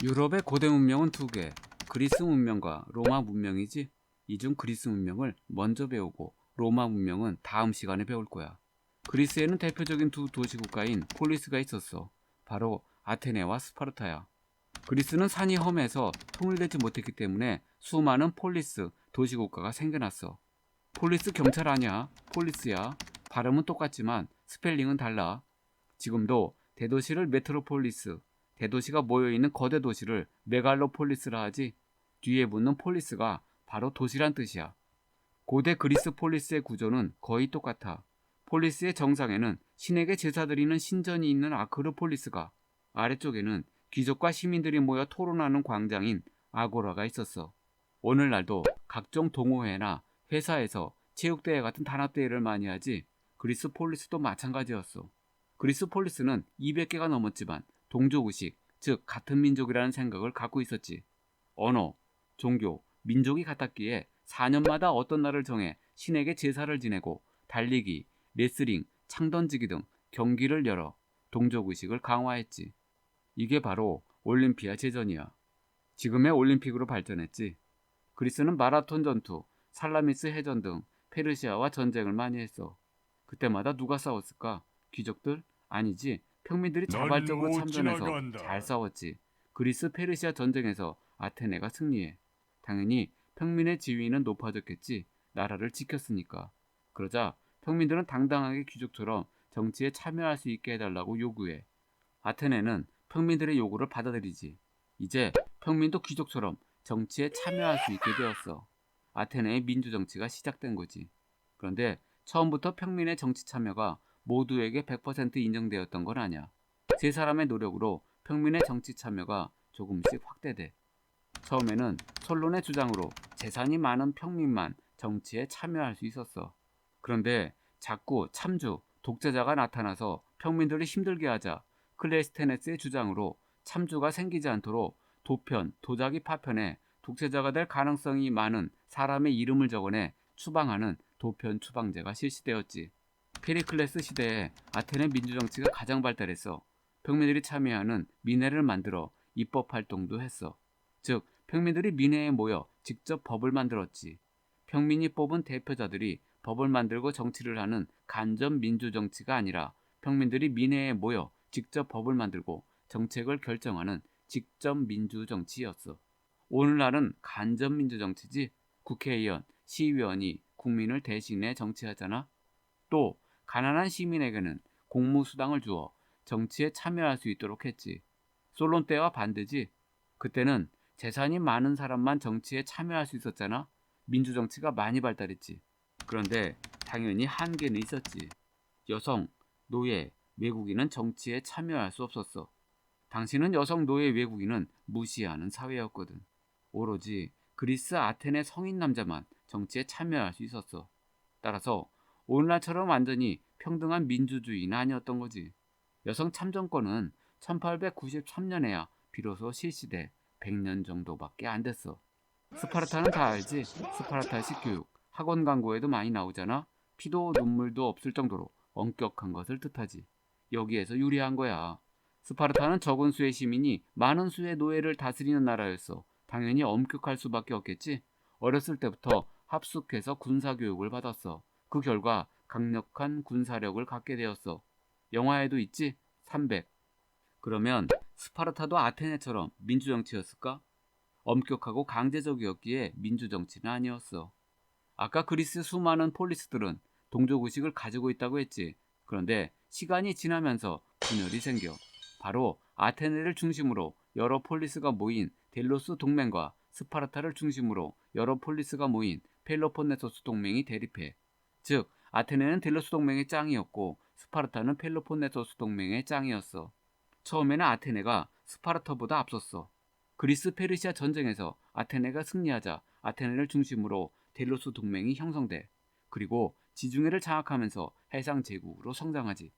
유럽의 고대 문명은 두 개, 그리스 문명과 로마 문명이지. 이 중 그리스 문명을 먼저 배우고 로마 문명은 다음 시간에 배울 거야. 그리스에는 대표적인 두 도시 국가인 폴리스가 있었어. 바로 아테네와 스파르타야. 그리스는 산이 험해서 통일되지 못했기 때문에 수많은 폴리스 도시 국가가 생겨났어. 폴리스 경찰 아니야. 폴리스야. 발음은 똑같지만 스펠링은 달라. 지금도 대도시를 메트로폴리스, 대도시가 모여있는 거대 도시를 메갈로폴리스라 하지. 뒤에 붙는 폴리스가 바로 도시란 뜻이야. 고대 그리스 폴리스의 구조는 거의 똑같아. 폴리스의 정상에는 신에게 제사 드리는 신전이 있는 아크로폴리스가, 아래쪽에는 귀족과 시민들이 모여 토론하는 광장인 아고라가 있었어. 오늘날도 각종 동호회나 회사에서 체육대회 같은 단합대회를 많이 하지. 그리스 폴리스도 마찬가지였어. 그리스 폴리스는 200개가 넘었지만 동족의식, 즉 같은 민족이라는 생각을 갖고 있었지. 언어, 종교, 민족이 같았기에 4년마다 어떤 날을 정해 신에게 제사를 지내고 달리기, 레슬링, 창 던지기 등 경기를 열어 동족의식을 강화했지. 이게 바로 올림피아 제전이야. 지금의 올림픽으로 발전했지. 그리스는 마라톤 전투, 살라미스 해전 등 페르시아와 전쟁을 많이 했어. 그때마다 누가 싸웠을까? 귀족들? 아니지. 평민들이 넌 자발적으로 못 참전해서 잘 지나간다. 싸웠지. 그리스 페르시아 전쟁에서 아테네가 승리해. 당연히 평민의 지위는 높아졌겠지. 나라를 지켰으니까. 그러자 평민들은 당당하게 귀족처럼 정치에 참여할 수 있게 해달라고 요구해. 아테네는 평민들의 요구를 받아들이지. 이제 평민도 귀족처럼 정치에 참여할 수 있게 되었어. 아테네의 민주정치가 시작된 거지. 그런데 처음부터 평민의 정치 참여가 모두에게 100% 인정되었던 건 아니야. 세 사람의 노력으로 평민의 정치 참여가 조금씩 확대돼. 처음에는 솔론의 주장으로 재산이 많은 평민만 정치에 참여할 수 있었어. 그런데 자꾸 참주, 독재자가 나타나서 평민들을 힘들게 하자 클레스테네스의 주장으로 참주가 생기지 않도록 도편, 도자기 파편에 독재자가 될 가능성이 많은 사람의 이름을 적어내 추방하는 도편 추방제가 실시되었지. 페리클레스 시대에 아테네 민주정치가 가장 발달했어. 평민들이 참여하는 민회를 만들어 입법 활동도 했어. 즉, 평민들이 민회에 모여 직접 법을 만들었지. 평민이 뽑은 대표자들이 법을 만들고 정치를 하는 간접 민주정치가 아니라 평민들이 민회에 모여 직접 법을 만들고 정책을 결정하는 직접 민주정치였어. 오늘날은 간접 민주정치지. 국회의원, 시의원이 국민을 대신해 정치하잖아. 또 가난한 시민에게는 공무수당을 주어 정치에 참여할 수 있도록 했지. 솔론 때와 반대지. 그때는 재산이 많은 사람만 정치에 참여할 수 있었잖아. 민주정치가 많이 발달했지. 그런데 당연히 한계는 있었지. 여성, 노예, 외국인은 정치에 참여할 수 없었어. 당시는 여성, 노예, 외국인은 무시하는 사회였거든. 오로지 그리스 아테네 성인 남자만 정치에 참여할 수 있었어. 따라서 오늘날처럼 완전히 평등한 민주주의는 아니었던 거지. 여성 참정권은 1893년에야 비로소 실시돼 100년 정도밖에 안 됐어. 스파르타는 다 알지? 스파르타식 교육, 학원 광고에도 많이 나오잖아? 피도 눈물도 없을 정도로 엄격한 것을 뜻하지. 여기에서 유리한 거야. 스파르타는 적은 수의 시민이 많은 수의 노예를 다스리는 나라였어. 당연히 엄격할 수밖에 없겠지? 어렸을 때부터 합숙해서 군사교육을 받았어. 그 결과 강력한 군사력을 갖게 되었어. 영화에도 있지? 300. 그러면 스파르타도 아테네처럼 민주정치였을까? 엄격하고 강제적이었기에 민주정치는 아니었어. 아까 그리스 수많은 폴리스들은 동족의식을 가지고 있다고 했지. 그런데 시간이 지나면서 분열이 생겨. 바로 아테네를 중심으로 여러 폴리스가 모인 델로스 동맹과 스파르타를 중심으로 여러 폴리스가 모인 펠로폰네소스 동맹이 대립해. 즉, 아테네는 델로스 동맹의 짱이었고 스파르타는 펠로폰네소스 동맹의 짱이었어. 처음에는 아테네가 스파르타보다 앞섰어. 그리스 페르시아 전쟁에서 아테네가 승리하자 아테네를 중심으로 델로스 동맹이 형성돼. 그리고 지중해를 장악하면서 해상 제국으로 성장하지.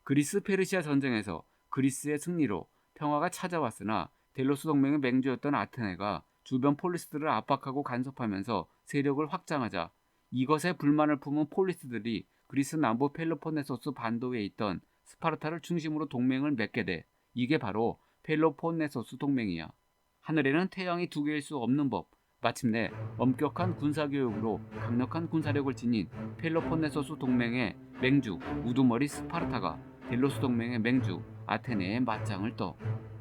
그리스 페르시아 전쟁에서 그리스의 승리로 평화가 찾아왔으나 델로스 동맹의 맹주였던 아테네가 주변 폴리스들을 압박하고 간섭하면서 세력을 확장하자 이것에 불만을 품은 폴리스들이 그리스 남부 펠로폰네소스 반도에 있던 스파르타를 중심으로 동맹을 맺게 돼. 이게 바로 펠로폰네소스 동맹이야. 하늘에는 태양이 두 개일 수 없는 법. 마침내 엄격한 군사교육으로 강력한 군사력을 지닌 펠로폰네소스 동맹의 맹주 우두머리 스파르타가 델로스 동맹의 맹주 아테네에 맞짱을 떠.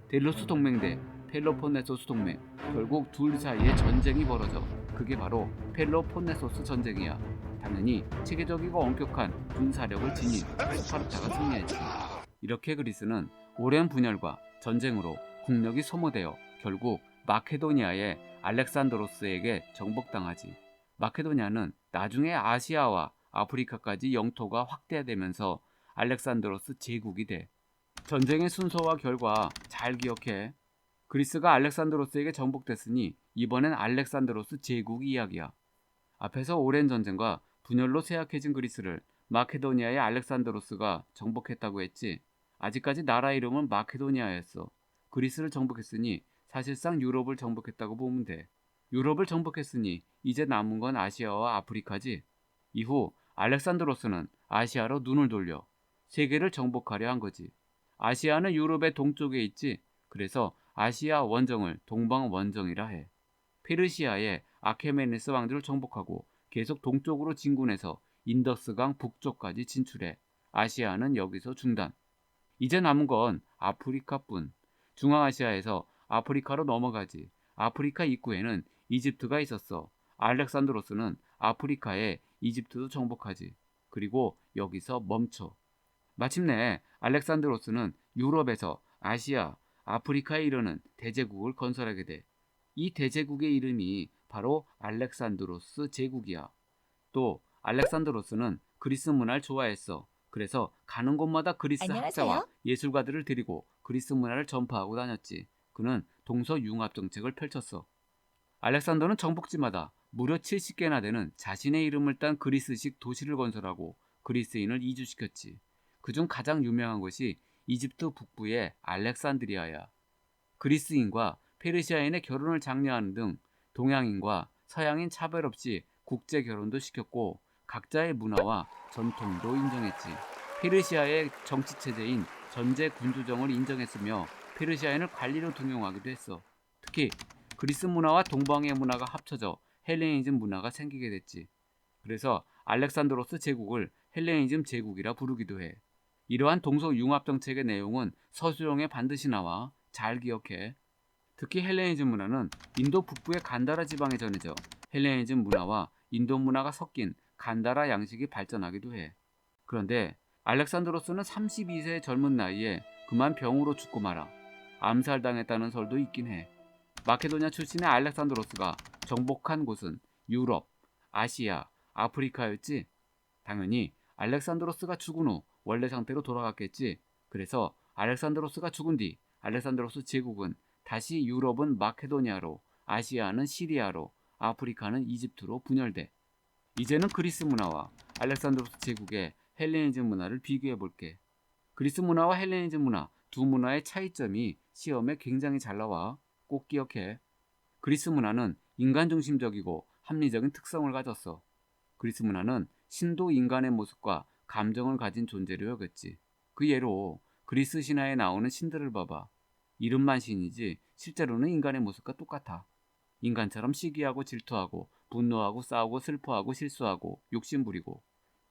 델로스 동맹 대 펠로폰네소스 동맹, 결국 둘 사이에 전쟁이 벌어져. 그게 바로 펠로폰네소스 전쟁이야. 당연히 체계적이고 엄격한 군사력을 지닌 스파르타가 승리했지. 이렇게 그리스는 오랜 분열과 전쟁으로 국력이 소모되어 결국 마케도니아의 알렉산드로스에게 정복당하지. 마케도니아는 나중에 아시아와 아프리카까지 영토가 확대되면서 알렉산드로스 제국이 돼. 전쟁의 순서와 결과 잘 기억해. 그리스가 알렉산드로스에게 정복됐으니 이번엔 알렉산드로스 제국 이야기야. 앞에서 오랜 전쟁과 분열로 쇠약해진 그리스를 마케도니아의 알렉산드로스가 정복했다고 했지. 아직까지 나라 이름은 마케도니아였어. 그리스를 정복했으니 사실상 유럽을 정복했다고 보면 돼. 유럽을 정복했으니 이제 남은 건 아시아와 아프리카지. 이후 알렉산드로스는 아시아로 눈을 돌려 세계를 정복하려 한 거지. 아시아는 유럽의 동쪽에 있지. 그래서 아시아 원정을 동방 원정이라 해. 페르시아의 아케메네스 왕들을 정복하고 계속 동쪽으로 진군해서 인더스강 북쪽까지 진출해. 아시아는 여기서 중단. 이제 남은 건 아프리카뿐. 중앙아시아에서 아프리카로 넘어가지. 아프리카 입구에는 이집트가 있었어. 알렉산드로스는 아프리카에 이집트도 정복하지. 그리고 여기서 멈춰. 마침내 알렉산드로스는 유럽에서 아시아, 아프리카에 이르는 대제국을 건설하게 돼. 이 대제국의 이름이 바로 알렉산드로스 제국이야. 또 알렉산드로스는 그리스 문화를 좋아했어. 그래서 가는 곳마다 그리스 안녕하세요. 학자와 예술가들을 데리고 그리스 문화를 전파하고 다녔지. 그는 동서융합 정책을 펼쳤어. 알렉산더는 정복지마다 무려 70개나 되는 자신의 이름을 딴 그리스식 도시를 건설하고 그리스인을 이주시켰지. 그중 가장 유명한 것이 이집트 북부의 알렉산드리아야. 그리스인과 페르시아인의 결혼을 장려하는 등 동양인과 서양인 차별 없이 국제 결혼도 시켰고 각자의 문화와 전통도 인정했지. 페르시아의 정치 체제인 전제 군주정을 인정했으며 페르시아인을 관리로 등용하기도 했어. 특히 그리스 문화와 동방의 문화가 합쳐져 헬레니즘 문화가 생기게 됐지. 그래서 알렉산드로스 제국을 헬레니즘 제국이라 부르기도 해. 이러한 동서융합 정책의 내용은 서술형에 반드시 나와. 잘 기억해. 특히 헬레니즘 문화는 인도 북부의 간다라 지방에 전해져 헬레니즘 문화와 인도 문화가 섞인 간다라 양식이 발전하기도 해. 그런데 알렉산드로스는 32세의 젊은 나이에 그만 병으로 죽고 말아. 암살당했다는 설도 있긴 해. 마케도니아 출신의 알렉산드로스가 정복한 곳은 유럽, 아시아, 아프리카였지. 당연히 알렉산드로스가 죽은 후 원래 상태로 돌아갔겠지. 그래서 알렉산드로스가 죽은 뒤 알렉산드로스 제국은 다시 유럽은 마케도니아로, 아시아는 시리아로, 아프리카는 이집트로 분열돼. 이제는 그리스 문화와 알렉산드로스 제국의 헬레니즘 문화를 비교해 볼게. 그리스 문화와 헬레니즘 문화 두 문화의 차이점이 시험에 굉장히 잘 나와. 꼭 기억해. 그리스 문화는 인간 중심적이고 합리적인 특성을 가졌어. 그리스 문화는 신도 인간의 모습과 감정을 가진 존재로 여겼지. 그 예로 그리스 신화에 나오는 신들을 봐봐. 이름만 신이지 실제로는 인간의 모습과 똑같아. 인간처럼 시기하고 질투하고 분노하고 싸우고 슬퍼하고 실수하고 욕심부리고.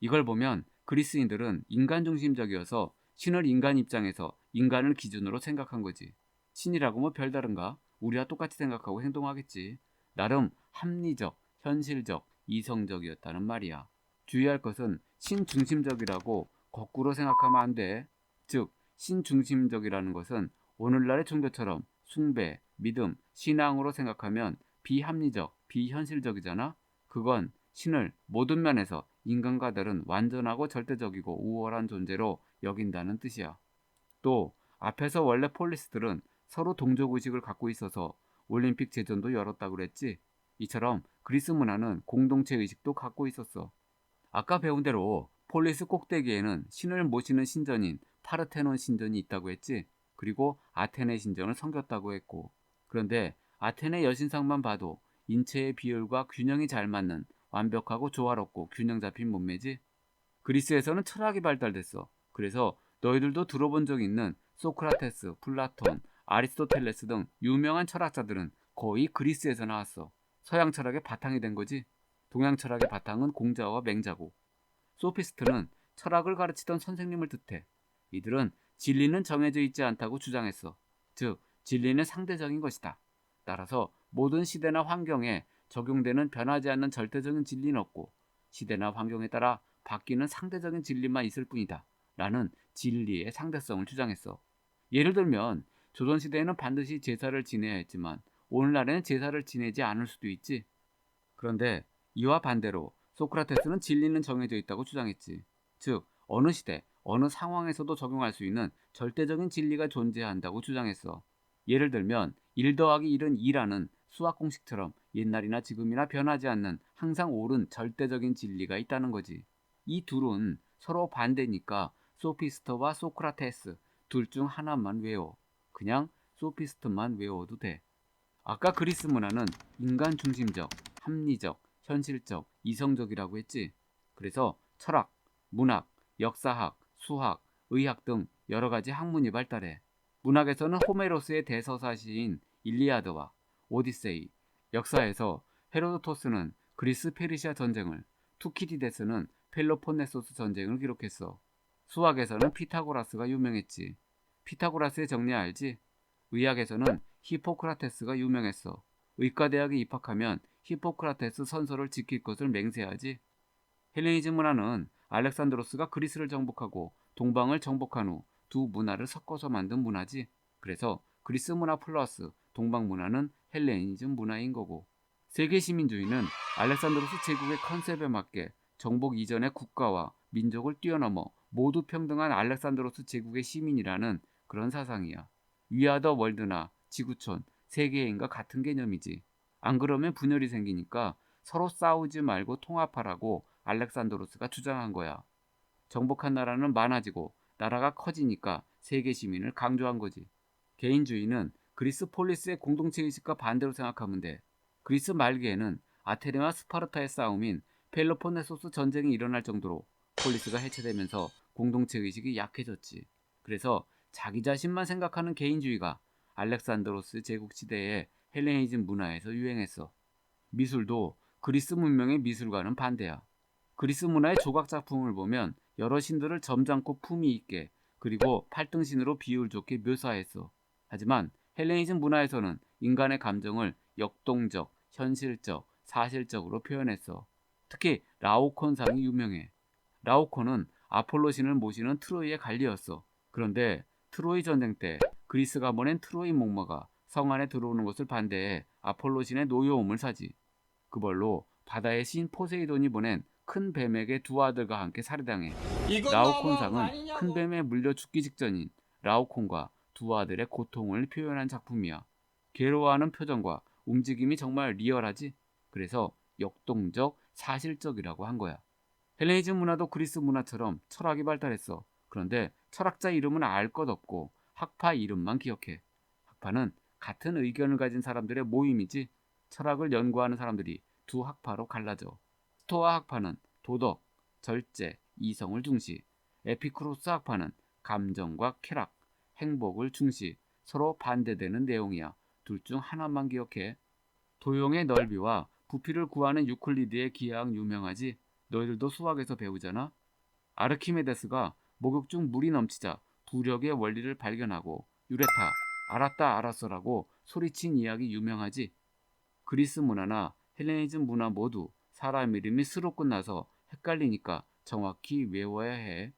이걸 보면 그리스인들은 인간 중심적이어서 신을 인간 입장에서 인간을 기준으로 생각한 거지. 신이라고 뭐 별다른가? 우리와 똑같이 생각하고 행동하겠지. 나름 합리적, 현실적, 이성적이었다는 말이야. 주의할 것은 신중심적이라고 거꾸로 생각하면 안 돼. 즉, 신중심적이라는 것은 오늘날의 종교처럼 숭배, 믿음, 신앙으로 생각하면 비합리적, 비현실적이잖아. 그건 신을 모든 면에서 인간과 다른 완전하고 절대적이고 우월한 존재로 여긴다는 뜻이야. 또 앞에서 원래 폴리스들은 서로 동족의식을 갖고 있어서 올림픽 제전도 열었다고 그랬지. 이처럼 그리스 문화는 공동체 의식도 갖고 있었어. 아까 배운 대로 폴리스 꼭대기에는 신을 모시는 신전인 파르테논 신전이 있다고 했지. 그리고 아테네 신전을 섬겼다고 했고. 그런데 아테네 여신상만 봐도 인체의 비율과 균형이 잘 맞는 완벽하고 조화롭고 균형 잡힌 몸매지. 그리스에서는 철학이 발달됐어. 그래서 너희들도 들어본 적 있는 소크라테스, 플라톤, 아리스토텔레스 등 유명한 철학자들은 거의 그리스에서 나왔어. 서양 철학의 바탕이 된 거지. 동양 철학의 바탕은 공자와 맹자고. 소피스트는 철학을 가르치던 선생님을 뜻해. 이들은 진리는 정해져 있지 않다고 주장했어. 즉, 진리는 상대적인 것이다. 따라서 모든 시대나 환경에 적용되는 변하지 않는 절대적인 진리는 없고 시대나 환경에 따라 바뀌는 상대적인 진리만 있을 뿐이다. 라는 진리의 상대성을 주장했어. 예를 들면 조선시대에는 반드시 제사를 지내야 했지만 오늘날에는 제사를 지내지 않을 수도 있지. 그런데 이와 반대로 소크라테스는 진리는 정해져 있다고 주장했지. 즉, 어느 시대, 어느 상황에서도 적용할 수 있는 절대적인 진리가 존재한다고 주장했어. 예를 들면 1 더하기 1은 2라는 수학 공식처럼 옛날이나 지금이나 변하지 않는 항상 옳은 절대적인 진리가 있다는 거지. 이 둘은 서로 반대니까 소피스트와 소크라테스 둘 중 하나만 외워. 그냥 소피스트만 외워도 돼. 아까 그리스 문화는 인간 중심적, 합리적, 현실적, 이성적이라고 했지. 그래서 철학, 문학, 역사학, 수학, 의학 등 여러 가지 학문이 발달해. 문학에서는 호메로스의 대서사시인 일리아드와 오디세이, 역사에서 헤로도토스는 그리스 페르시아 전쟁을, 투키디데스는 펠로폰네소스 전쟁을 기록했어. 수학에서는 피타고라스가 유명했지. 피타고라스의 정리 알지? 의학에서는 히포크라테스가 유명했어. 의과대학에 입학하면 히포크라테스 선서를 지킬 것을 맹세하지. 헬레니즘 문화는 알렉산드로스가 그리스를 정복하고 동방을 정복한 후 두 문화를 섞어서 만든 문화지. 그래서 그리스 문화 플러스 동방 문화는 헬레니즘 문화인 거고. 세계 시민주의는 알렉산드로스 제국의 컨셉에 맞게 정복 이전의 국가와 민족을 뛰어넘어 모두 평등한 알렉산드로스 제국의 시민이라는 그런 사상이야. 위아더 월드나 지구촌, 세계인과 같은 개념이지. 안 그러면 분열이 생기니까 서로 싸우지 말고 통합하라고 알렉산드로스가 주장한 거야. 정복한 나라는 많아지고 나라가 커지니까 세계 시민을 강조한 거지. 개인주의는 그리스 폴리스의 공동체 의식과 반대로 생각하면 돼. 그리스 말기에는 아테네와 스파르타의 싸움인 펠로폰네소스 전쟁이 일어날 정도로 폴리스가 해체되면서 공동체 의식이 약해졌지. 그래서 자기 자신만 생각하는 개인주의가 알렉산드로스 제국 시대의 헬레니즘 문화에서 유행했어. 미술도 그리스 문명의 미술과는 반대야. 그리스 문화의 조각 작품을 보면 여러 신들을 점잖고 품위 있게 그리고 팔등신으로 비율 좋게 묘사했어. 하지만 헬레니즘 문화에서는 인간의 감정을 역동적, 현실적, 사실적으로 표현했어. 특히 라오콘상이 유명해. 라오콘은 아폴로 신을 모시는 트로이의 관리였어. 그런데 트로이 전쟁 때 그리스가 보낸 트로이 목마가 성 안에 들어오는 것을 반대해 아폴로 신의 노여움을 사지. 그걸로 바다의 신 포세이돈이 보낸 큰 뱀에게 두 아들과 함께 살해당해. 라오콘상은 큰 뱀에 물려 죽기 직전인 라오콘과 두 아들의 고통을 표현한 작품이야. 괴로워하는 표정과 움직임이 정말 리얼하지? 그래서 역동적, 사실적이라고 한 거야. 헬레니즘 문화도 그리스 문화처럼 철학이 발달했어. 그런데 철학자 이름은 알 것 없고 학파 이름만 기억해. 학파는 같은 의견을 가진 사람들의 모임이지 철학을 연구하는 사람들이 두 학파로 갈라져. 스토아 학파는 도덕, 절제, 이성을 중시, 에피쿠로스 학파는 감정과 쾌락, 행복을 중시, 서로 반대되는 내용이야. 둘 중 하나만 기억해. 도형의 넓이와 부피를 구하는 유클리드의 기하학 유명하지? 너희들도 수학에서 배우잖아? 아르키메데스가 목욕 중 물이 넘치자 부력의 원리를 발견하고 유레타, 알았다 알았어라고 소리친 이야기 유명하지? 그리스 문화나 헬레니즘 문화 모두 사람 이름이 스로 끝나서 헷갈리니까 정확히 외워야 해.